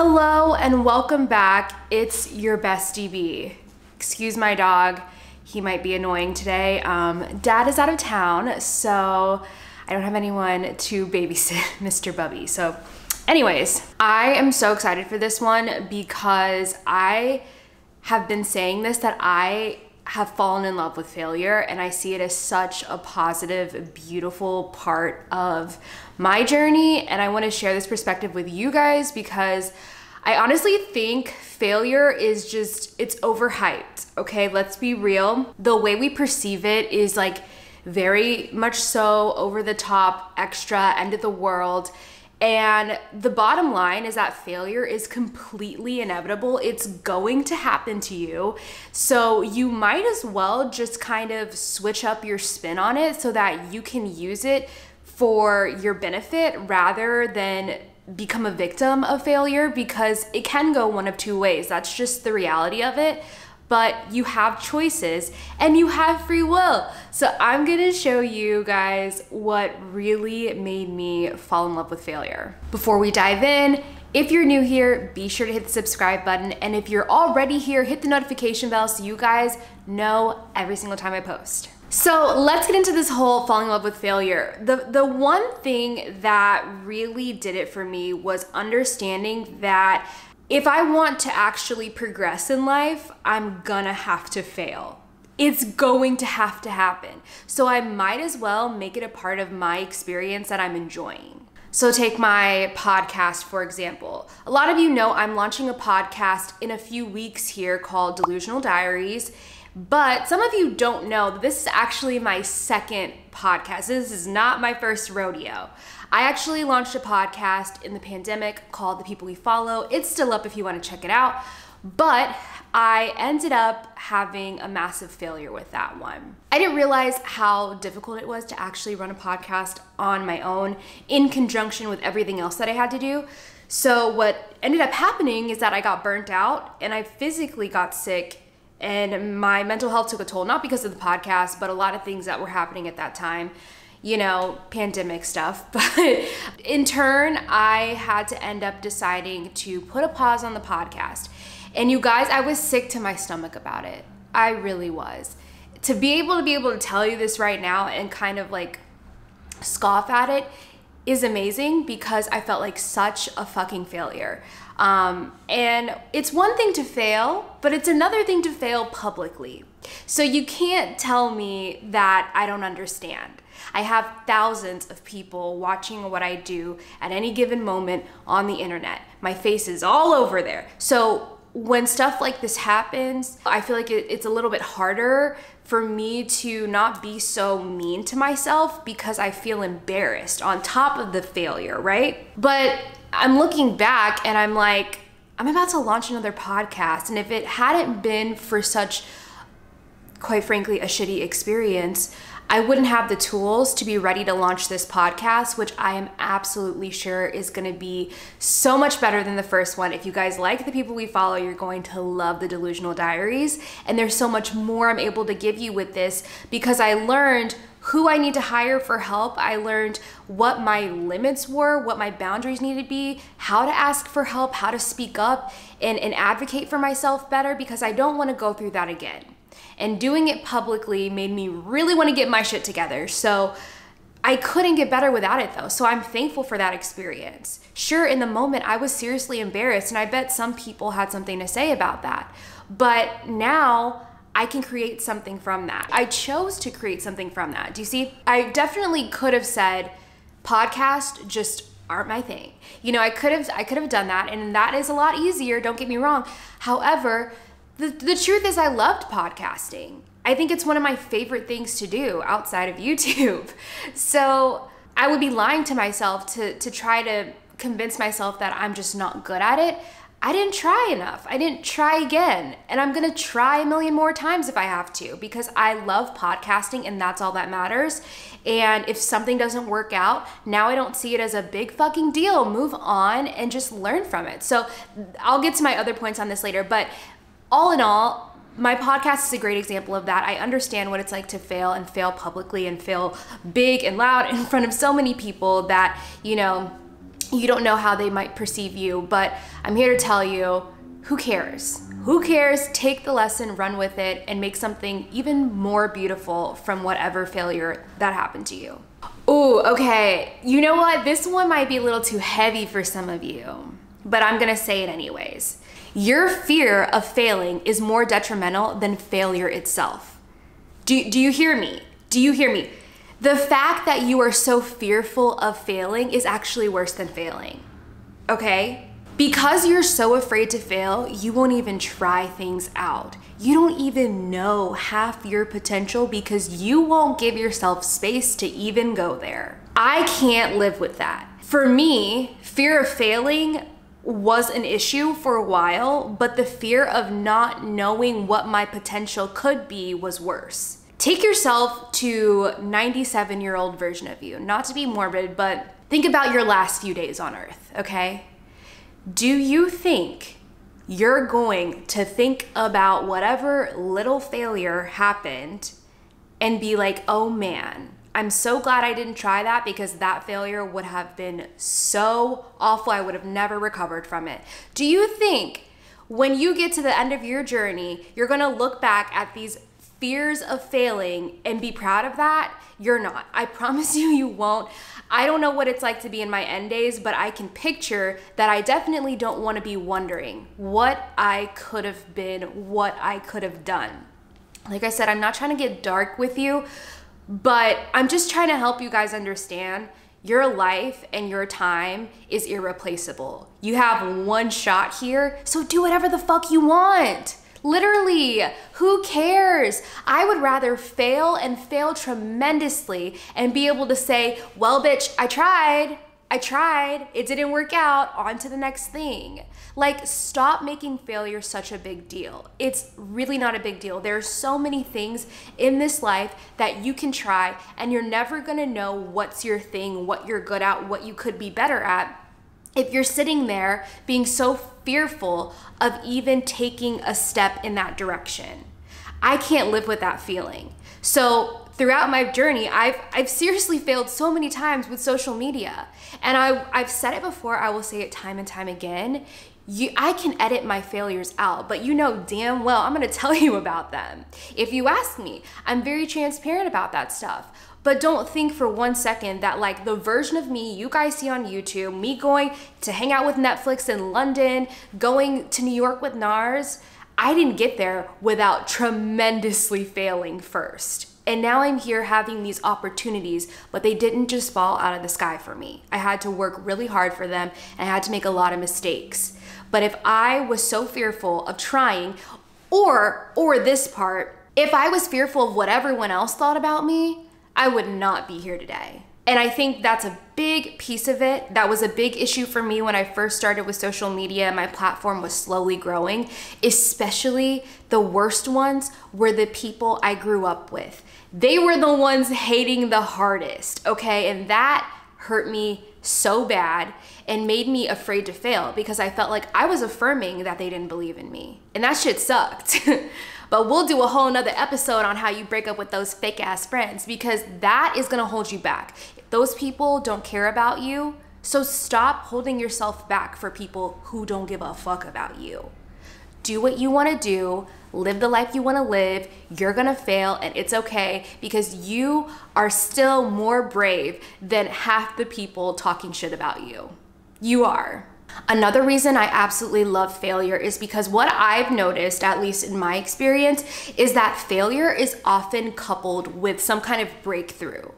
Hello and welcome back. It's your bestie B. Excuse my dog. He might be annoying today. Dad is out of town, so I don't have anyone to babysit Mr. Bubby. So anyways, I am so excited for this one because I have been saying this, that I have fallen in love with failure, and I see it as such a positive, beautiful part of my journey. And I want to share this perspective with you guys because I honestly think failure is just, it's overhyped. Okay, let's be real. The way we perceive it is like very much so over the top, extra, end of the world. And the bottom line is that failure is completely inevitable. It's going to happen to you. So you might as well just kind of switch up your spin on it so that you can use it for your benefit rather than become a victim of failure, because it can go one of two ways. That's just the reality of it. But you have choices and you have free will. So I'm gonna show you guys what really made me fall in love with failure. Before we dive in, if you're new here, be sure to hit the subscribe button. And if you're already here, hit the notification bell so you guys know every single time I post. So let's get into this whole falling in love with failure. The one thing that really did it for me was understanding that if I want to actually progress in life, I'm gonna have to fail. It's going to have to happen. So I might as well make it a part of my experience that I'm enjoying. So take my podcast, for example. A lot of you know I'm launching a podcast in a few weeks here called Delusional Diaries. But some of you don't know that this is actually my second podcast. This is not my first rodeo. I actually launched a podcast in the pandemic called The People We Follow. It's still up if you want to check it out. But I ended up having a massive failure with that one. I didn't realize how difficult it was to actually run a podcast on my own in conjunction with everything else that I had to do. So what ended up happening is that I got burnt out and I physically got sick. And my mental health took a toll, not because of the podcast, but a lot of things that were happening at that time, you know, pandemic stuff. But in turn, I had to end up deciding to put a pause on the podcast. And you guys, I was sick to my stomach about it. I really was. To be able to tell you this right now and kind of like scoff at it is amazing because I felt like such a fucking failure. And it's one thing to fail, but it's another thing to fail publicly. So you can't tell me that I don't understand. I have thousands of people watching what I do at any given moment on the internet. My face is all over there. So when stuff like this happens, I feel like it's a little bit harder for me to not be so mean to myself because I feel embarrassed on top of the failure, right? But I'm looking back and I'm like, I'm about to launch another podcast. And if it hadn't been for such, quite frankly, a shitty experience, I wouldn't have the tools to be ready to launch this podcast, which I am absolutely sure is gonna be so much better than the first one. If you guys like The People We Follow, you're going to love the Delusional Diaries. And there's so much more I'm able to give you with this because I learned who I need to hire for help. I learned what my limits were, what my boundaries needed to be, how to ask for help, how to speak up and advocate for myself better because I don't wanna go through that again. And doing it publicly made me really want to get my shit together. So I couldn't get better without it though. So I'm thankful for that experience. Sure, in the moment I was seriously embarrassed and I bet some people had something to say about that. But now I can create something from that. I chose to create something from that. Do you see? I definitely could have said podcasts just aren't my thing. You know, I could have done that and that is a lot easier, don't get me wrong. However, the truth is I loved podcasting. I think it's one of my favorite things to do outside of YouTube. So I would be lying to myself to try to convince myself that I'm just not good at it. I didn't try enough. I didn't try again. And I'm gonna try a million more times if I have to because I love podcasting and that's all that matters. And if something doesn't work out, now I don't see it as a big fucking deal. Move on and just learn from it. So I'll get to my other points on this later, but all in all, my podcast is a great example of that. I understand what it's like to fail and fail publicly and fail big and loud in front of so many people that, you know, You don't know how they might perceive you, but I'm here to tell you, who cares? Who cares? Take the lesson, run with it, and make something even more beautiful from whatever failure that happened to you. Ooh, okay. You know what? This one might be a little too heavy for some of you, but I'm gonna say it anyways. Your fear of failing is more detrimental than failure itself. Do you hear me? Do you hear me? The fact that you are so fearful of failing is actually worse than failing, okay? Because you're so afraid to fail, you won't even try things out. You don't even know half your potential because you won't give yourself space to even go there. I can't live with that. For me, fear of failing was an issue for a while, but the fear of not knowing what my potential could be was worse. Take yourself to 97-year-old version of you. Not to be morbid, but think about your last few days on earth, okay? Do you think you're going to think about whatever little failure happened and be like, oh man, I'm so glad I didn't try that because that failure would have been so awful, I would have never recovered from it? Do you think when you get to the end of your journey, you're gonna look back at these fears of failing and be proud of that? You're not. I promise you, you won't. I don't know what it's like to be in my end days, but I can picture that I definitely don't want to be wondering what I could have been, what I could have done. Like I said, I'm not trying to get dark with you, but I'm just trying to help you guys understand your life and your time is irreplaceable. You have one shot here, so do whatever the fuck you want. Literally, who cares? I would rather fail and fail tremendously and be able to say, well, bitch, I tried, it didn't work out, on to the next thing. Like, stop making failure such a big deal. It's really not a big deal. There are so many things in this life that you can try, and you're never gonna know what's your thing, what you're good at, what you could be better at, if you're sitting there being so fearful of even taking a step in that direction. I can't live with that feeling. So throughout my journey, I've seriously failed so many times with social media. And I've said it before, I will say it time and time again. I can edit my failures out, but you know damn well I'm gonna tell you about them. If you ask me, I'm very transparent about that stuff. But don't think for 1 second that like the version of me you guys see on YouTube, me going to hang out with Netflix in London, going to New York with NARS, I didn't get there without tremendously failing first. And now I'm here having these opportunities, but they didn't just fall out of the sky for me. I had to work really hard for them and I had to make a lot of mistakes. But if I was so fearful of trying, or this part, if I was fearful of what everyone else thought about me, I would not be here today. And I think that's a big piece of it. That was a big issue for me when I first started with social media. My platform was slowly growing. Especially the worst ones were the people I grew up with. They were the ones hating the hardest, okay? And that hurt me so bad and made me afraid to fail because I felt like I was affirming that they didn't believe in me. And that shit sucked. But we'll do a whole nother episode on how you break up with those fake ass friends because that is gonna hold you back. Those people don't care about you, so stop holding yourself back for people who don't give a fuck about you. Do what you wanna do, live the life you wanna live, you're gonna fail and it's okay because you are still more brave than half the people talking shit about you. You are. Another reason I absolutely love failure is because what I've noticed, at least in my experience, is that failure is often coupled with some kind of breakthrough.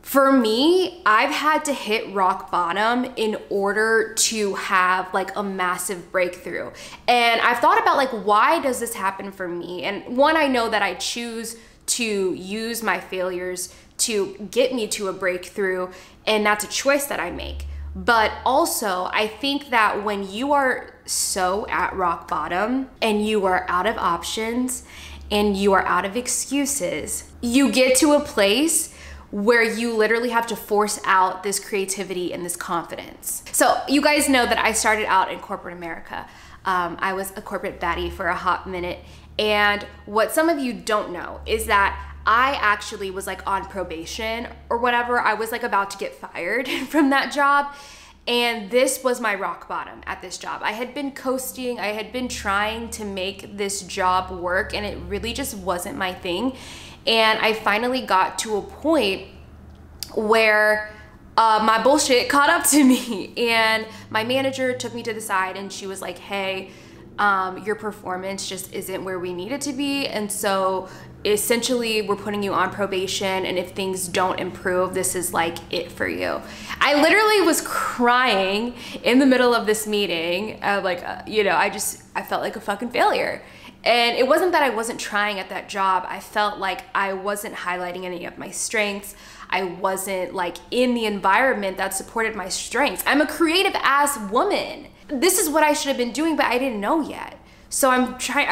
For me, I've had to hit rock bottom in order to have like a massive breakthrough. And I've thought about like, why does this happen for me? And one, I know that I choose to use my failures to get me to a breakthrough, and that's a choice that I make. But also, I think that when you are so at rock bottom and you are out of options and you are out of excuses, you get to a place where you literally have to force out this creativity and this confidence. So you guys know that I started out in corporate America. I was a corporate baddie for a hot minute. And what some of you don't know is that I actually was like on probation or whatever. I was like about to get fired from that job. And this was my rock bottom at this job. I had been coasting, I had been trying to make this job work, and it really just wasn't my thing. And I finally got to a point where my bullshit caught up to me, and my manager took me to the side and she was like, hey, your performance just isn't where we need it to be, and so essentially we're putting you on probation, and if things don't improve, this is like it for you. I literally was crying in the middle of this meeting. I felt like a fucking failure. And it wasn't that I wasn't trying at that job. I felt like I wasn't highlighting any of my strengths. I wasn't like in the environment that supported my strengths. I'm a creative ass woman. This is what I should have been doing, but I didn't know yet. So I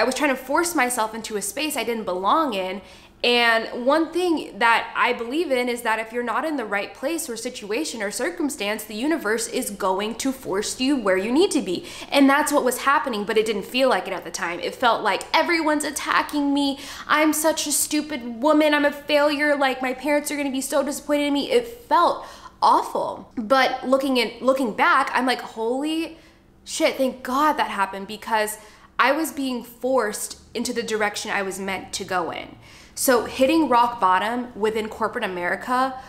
was trying to force myself into a space I didn't belong in. And one thing that I believe in is that if you're not in the right place or situation or circumstance, the universe is going to force you where you need to be. And that's what was happening, but it didn't feel like it at the time. It felt like everyone's attacking me. I'm such a stupid woman. I'm a failure. Like, my parents are gonna be so disappointed in me. It felt awful. But looking back, I'm like, holy shit, thank God that happened, because I was being forced into the direction I was meant to go in. So hitting rock bottom within corporate America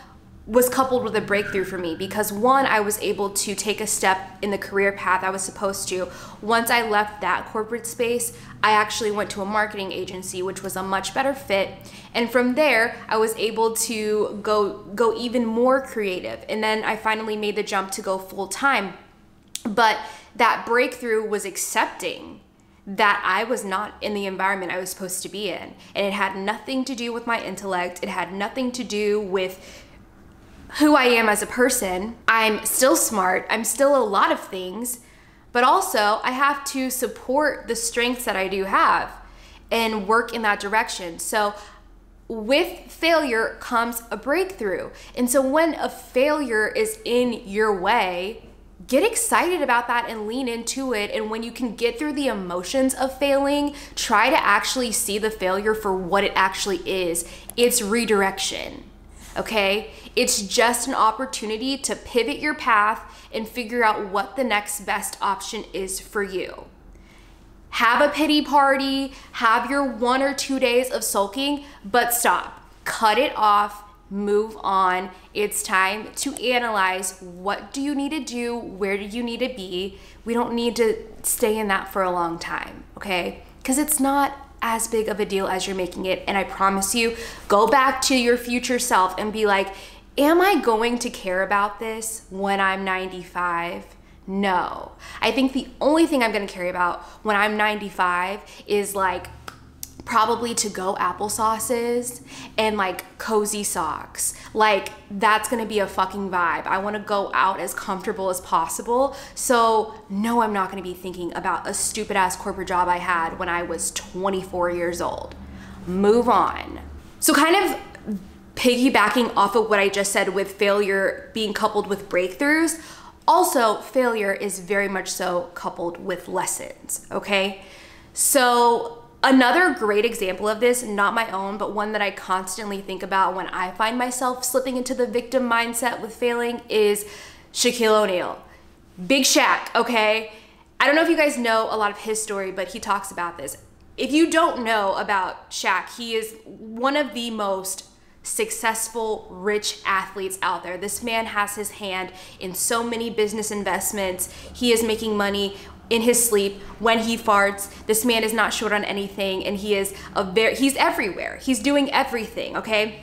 was coupled with a breakthrough for me, because one, I was able to take a step in the career path I was supposed to. Once I left that corporate space, I actually went to a marketing agency, which was a much better fit. And from there, I was able to go even more creative. And then I finally made the jump to go full time. But that breakthrough was accepting that I was not in the environment I was supposed to be in. And it had nothing to do with my intellect. It had nothing to do with who I am as a person. I'm still smart. I'm still a lot of things, but also I have to support the strengths that I do have and work in that direction. So with failure comes a breakthrough. And so when a failure is in your way, get excited about that and lean into it. And when you can get through the emotions of failing, try to actually see the failure for what it actually is. It's redirection, okay? It's just an opportunity to pivot your path and figure out what the next best option is for you. Have a pity party, have your 1 or 2 days of sulking, but stop, cut it off. Move on. It's time to analyze, what do you need to do? Where do you need to be? We don't need to stay in that for a long time, okay? Because it's not as big of a deal as you're making it. And I promise you, go back to your future self and be like, am I going to care about this when I'm 95? No. I think the only thing I'm going to care about when I'm 95 is like probably to-go applesauces and like cozy socks. Like, that's gonna be a fucking vibe. I wanna go out as comfortable as possible. So no, I'm not gonna be thinking about a stupid ass corporate job I had when I was 24 years old. Move on. So kind of piggybacking off of what I just said with failure being coupled with breakthroughs, also failure is very much so coupled with lessons, okay? So another great example of this, not my own, but one that I constantly think about when I find myself slipping into the victim mindset with failing, is Shaquille O'Neal. Big Shaq, okay? I don't know if you guys know a lot of his story, but he talks about this. If you don't know about Shaq, he is one of the most successful, rich athletes out there. This man has his hand in so many business investments. He is making money in his sleep, when he farts. This man is not short on anything, and he's everywhere. He's doing everything, okay?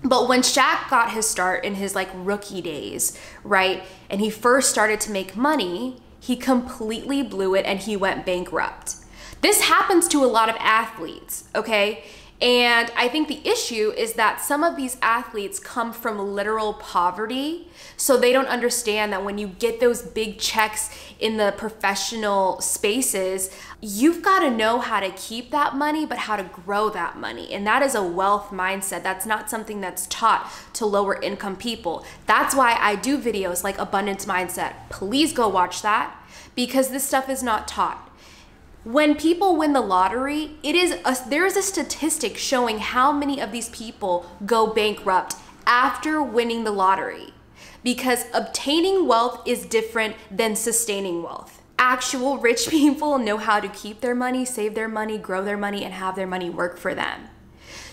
But when Shaq got his start in his like rookie days, right, and he first started to make money, he completely blew it and he went bankrupt. This happens to a lot of athletes, okay? And I think the issue is that some of these athletes come from literal poverty, so they don't understand that when you get those big checks in the professional spaces, you've got to know how to keep that money, but how to grow that money. And that is a wealth mindset. That's not something that's taught to lower income people. That's why I do videos like Abundance Mindset. Please go watch that, because this stuff is not taught. When people win the lottery, there is a statistic showing how many of these people go bankrupt after winning the lottery. because obtaining wealth is different than sustaining wealth. Actual rich people know how to keep their money, save their money, grow their money, and have their money work for them.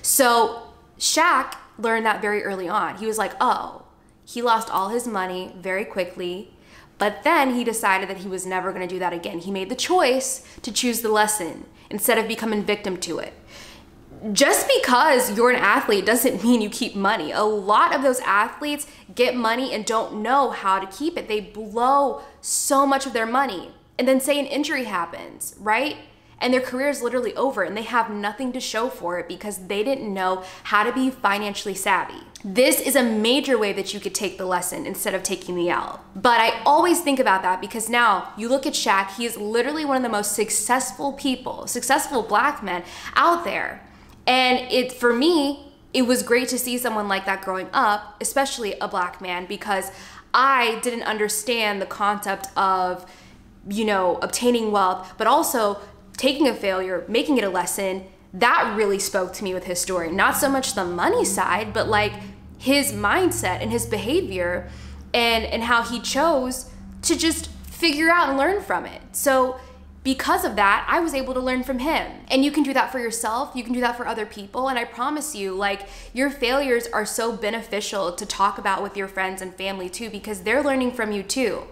So Shaq learned that very early on. He was like, oh, he lost all his money very quickly, but then he decided that he was never gonna do that again. He made the choice to choose the lesson instead of becoming victim to it. Just because you're an athlete doesn't mean you keep money. A lot of those athletes get money and don't know how to keep it. They blow so much of their money. And then say an injury happens, right? And their career is literally over and they have nothing to show for it because they didn't know how to be financially savvy. This is a major way that you could take the lesson instead of taking the L. But I always think about that because now you look at Shaq, he is literally one of the most successful people, successful black men out there. And for me, it was great to see someone like that growing up, especially a black man, because I didn't understand the concept of, you know, obtaining wealth, but also taking a failure, making it a lesson. That really spoke to me with his story. Not so much the money side, but like his mindset and his behavior and how he chose to just figure out and learn from it. So because of that, I was able to learn from him. And you can do that for yourself, you can do that for other people, and I promise you, like, your failures are so beneficial to talk about with your friends and family too, because they're learning from you too.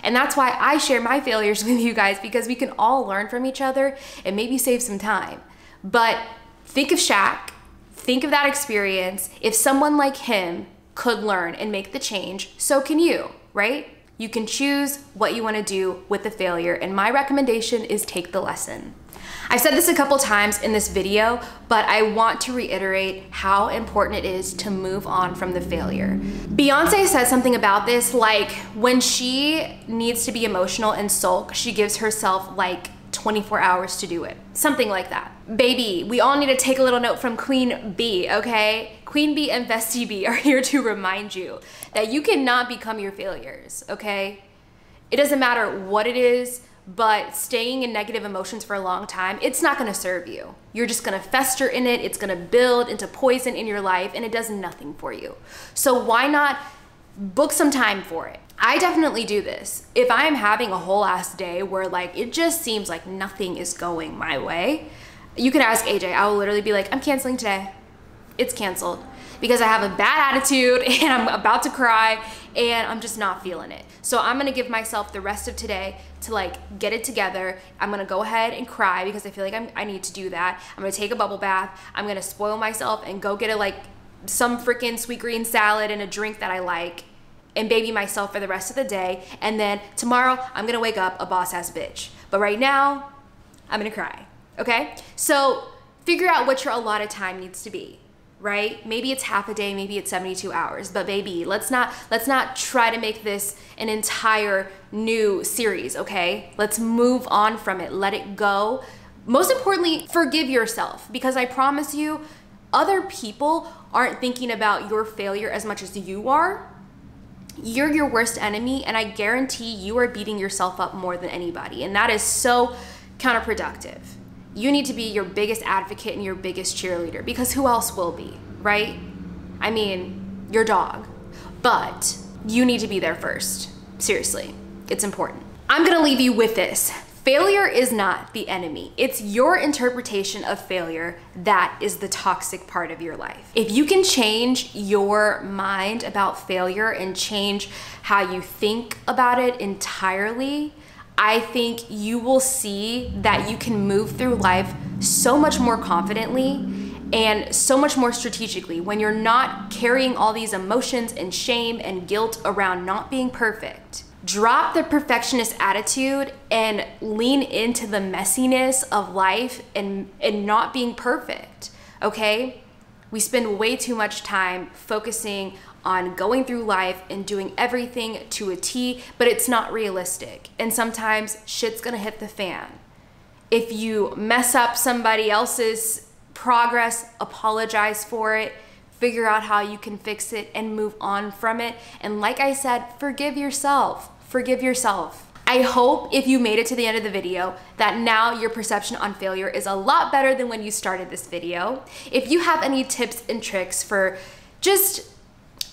And that's why I share my failures with you guys, because we can all learn from each other and maybe save some time. But think of Shaq, think of that experience. If someone like him could learn and make the change, so can you, right? You can choose what you want to do with the failure, and my recommendation is take the lesson. I've said this a couple times in this video, but I want to reiterate how important it is to move on from the failure. Beyonce said something about this, like when she needs to be emotional and sulk, she gives herself like 24 hours to do it. Something like that. Baby, we all need to take a little note from Queen B, okay? Queen B and Bestie B are here to remind you that you cannot become your failures, okay? It doesn't matter what it is, but staying in negative emotions for a long time, it's not gonna serve you. You're just gonna fester in it, it's gonna build into poison in your life, and it does nothing for you. So why not book some time for it? I definitely do this. If I'm having a whole ass day where like it just seems like nothing is going my way, you can ask AJ. I will literally be like, I'm canceling today. It's canceled because I have a bad attitude and I'm about to cry and I'm just not feeling it. So I'm gonna give myself the rest of today to like get it together. I'm gonna go ahead and cry because I feel like I need to do that. I'm gonna take a bubble bath. I'm gonna spoil myself and go get some freaking sweet green salad and a drink that I like and baby myself for the rest of the day. And then tomorrow I'm gonna wake up a boss ass bitch. But right now, I'm gonna cry, okay? So figure out what your allotted time needs to be, right? Maybe it's half a day, maybe it's 72 hours, but baby, let's not try to make this an entire new series, okay? Let's move on from it, let it go. Most importantly, forgive yourself, because I promise you, other people aren't thinking about your failure as much as you are. You're your worst enemy, and I guarantee you are beating yourself up more than anybody, and that is so counterproductive. You need to be your biggest advocate and your biggest cheerleader, because who else will be, right? I mean, your dog. But you need to be there first. Seriously, it's important. I'm gonna leave you with this. Failure is not the enemy. It's your interpretation of failure that is the toxic part of your life. If you can change your mind about failure and change how you think about it entirely, I think you will see that you can move through life so much more confidently and so much more strategically when you're not carrying all these emotions and shame and guilt around not being perfect. Drop the perfectionist attitude and lean into the messiness of life and not being perfect, okay? We spend way too much time focusing on going through life and doing everything to a T, but it's not realistic. And sometimes shit's gonna hit the fan. If you mess up somebody else's progress, apologize for it, figure out how you can fix it and move on from it. And like I said, forgive yourself. Forgive yourself. I hope if you made it to the end of the video that now your perception on failure is a lot better than when you started this video. If you have any tips and tricks for just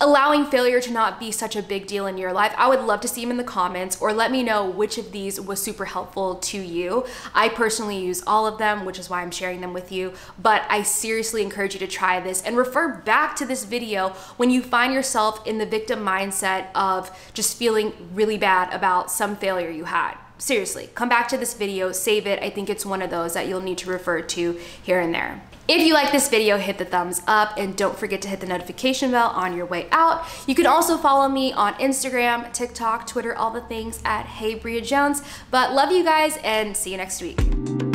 allowing failure to not be such a big deal in your life. I would love to see them in the comments, or let me know which of these was super helpful to you. I personally use all of them, which is why I'm sharing them with you, but I seriously encourage you to try this and refer back to this video when you find yourself in the victim mindset of just feeling really bad about some failure you had. Seriously, come back to this video, save it. I think it's one of those that you'll need to refer to here and there. If you like this video, hit the thumbs up and don't forget to hit the notification bell on your way out. You can also follow me on Instagram, TikTok, Twitter, all the things at heybriajones. But love you guys and see you next week.